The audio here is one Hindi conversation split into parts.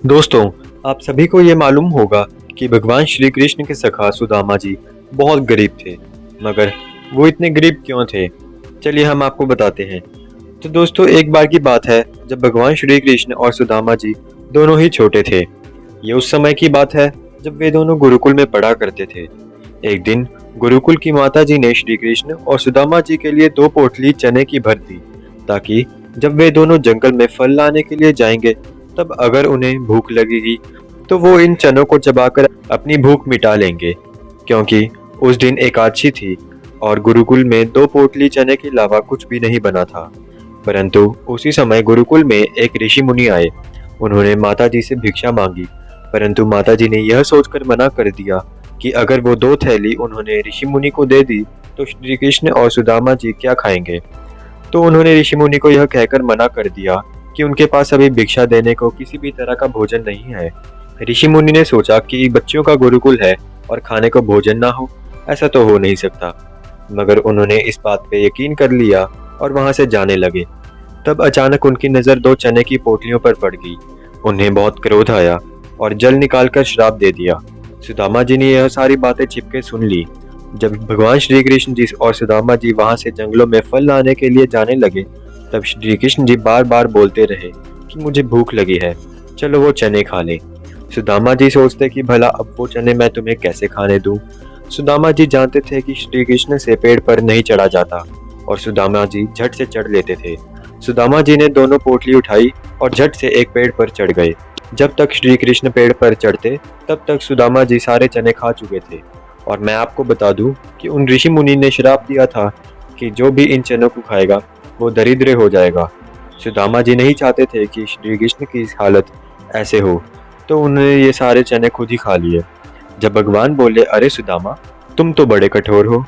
दोस्तों, आप सभी को ये मालूम होगा कि भगवान श्री कृष्ण के सखा सुदामा जी बहुत गरीब थे। मगर वो इतने गरीब क्यों थे? चलिए हम आपको बताते हैं। तो दोस्तों, एक बार की बात है जब भगवान श्री कृष्ण और सुदामा जी दोनों ही छोटे थे। ये उस समय की बात है जब वे दोनों गुरुकुल में पढ़ा करते थे। एक दिन गुरुकुल की माता जी ने श्री कृष्ण और सुदामा जी के लिए 2 पोटली चने की भर दी, ताकि जब वे दोनों जंगल में फल लाने के लिए जाएंगे, तब अगर उन्हें भूख लगेगी तो वो इन चनों को चबाकर अपनी भूख मिटा लेंगे। क्योंकि उस दिन एकादशी थी और गुरुकुल में 2 पोटली चने के अलावा कुछ भी नहीं बना था। परंतु उसी समय गुरुकुल में एक ऋषि मुनि आए। उन्होंने माता जी से भिक्षा मांगी, परंतु माता जी ने यह सोचकर मना कर दिया कि अगर वो 2 थैली उन्होंने ऋषि मुनि को दे दी तो श्री कृष्ण और सुदामा जी क्या खाएंगे। तो उन्होंने ऋषि मुनि को यह कहकर मना कर दिया कि उनके पास अभी भिक्षा देने को किसी भी तरह का भोजन नहीं है। ऋषि मुनि ने सोचा कि बच्चों का गुरुकुल है और खाने को भोजन ना हो, ऐसा तो हो नहीं सकता। मगर उन्होंने इस बात पे यकीन कर लिया और वहां से जाने लगे। तब अचानक उनकी नजर 2 चने की पोटलियों पर पड़ गई। उन्हें बहुत क्रोध आया और जल निकालकर श्राप दे दिया। सुदामा जी ने यह सारी बातें छिपके सुन ली। जब भगवान श्री कृष्ण जी और सुदामा जी वहां से जंगलों में फल लाने के लिए जाने लगे, तब श्री कृष्ण जी बार बार बोलते रहे कि मुझे भूख लगी है, चलो वो चने खा ले। सुदामा जी सोचते कि भला अब वो चने मैं तुम्हें कैसे खाने दूं। सुदामा जी जानते थे कि श्री कृष्ण से पेड़ पर नहीं चढ़ा जाता और सुदामा जी झट से चढ़ लेते थे। सुदामा जी ने दोनों पोटली उठाई और झट से एक पेड़ पर चढ़ गए। जब तक श्री कृष्ण पेड़ पर चढ़ते, तब तक सुदामा जी सारे चने खा चुके थे। और मैं आपको बता दूं कि उन ऋषि मुनि ने श्राप दिया था कि जो भी इन चनों को खाएगा वो दरिद्र हो जाएगा। सुदामा जी नहीं चाहते थे कि श्री कृष्ण की हालत ऐसे हो, तो उन्होंने ये सारे चने खुद ही खा लिए। जब भगवान बोले, अरे सुदामा, तुम तो बड़े कठोर हो,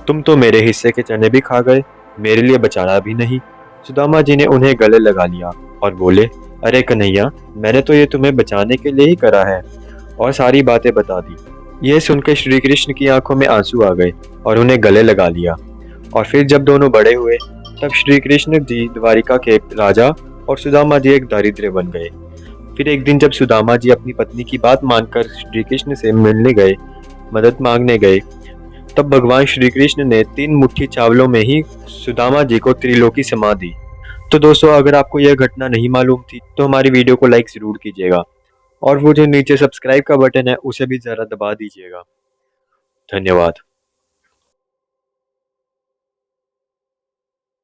तुम तो मेरे हिस्से के चने भी खा गए, मेरे लिए बचाना भी नहीं। सुदामा जी ने उन्हें गले लगा लिया और बोले, अरे कन्हैया, मैंने तो ये तुम्हें बचाने के लिए ही करा है, और सारी बातें बता दी। यह सुनकर श्री कृष्ण की आंखों में आंसू आ गए और उन्हें गले लगा लिया। और फिर जब दोनों बड़े हुए, तब श्री कृष्ण जी द्वारिका के राजा और सुदामा जी एक दरिद्र बन गए। फिर एक दिन जब सुदामा जी अपनी पत्नी की बात मानकर श्री कृष्ण से मिलने गए, मदद मांगने गए, तब भगवान श्री कृष्ण ने 3 मुट्ठी चावलों में ही सुदामा जी को त्रिलोकी समा दी। तो दोस्तों, अगर आपको यह घटना नहीं मालूम थी तो हमारी वीडियो को लाइक जरूर कीजिएगा और वो जो नीचे सब्सक्राइब का बटन है उसे भी जरा दबा दीजिएगा। धन्यवाद।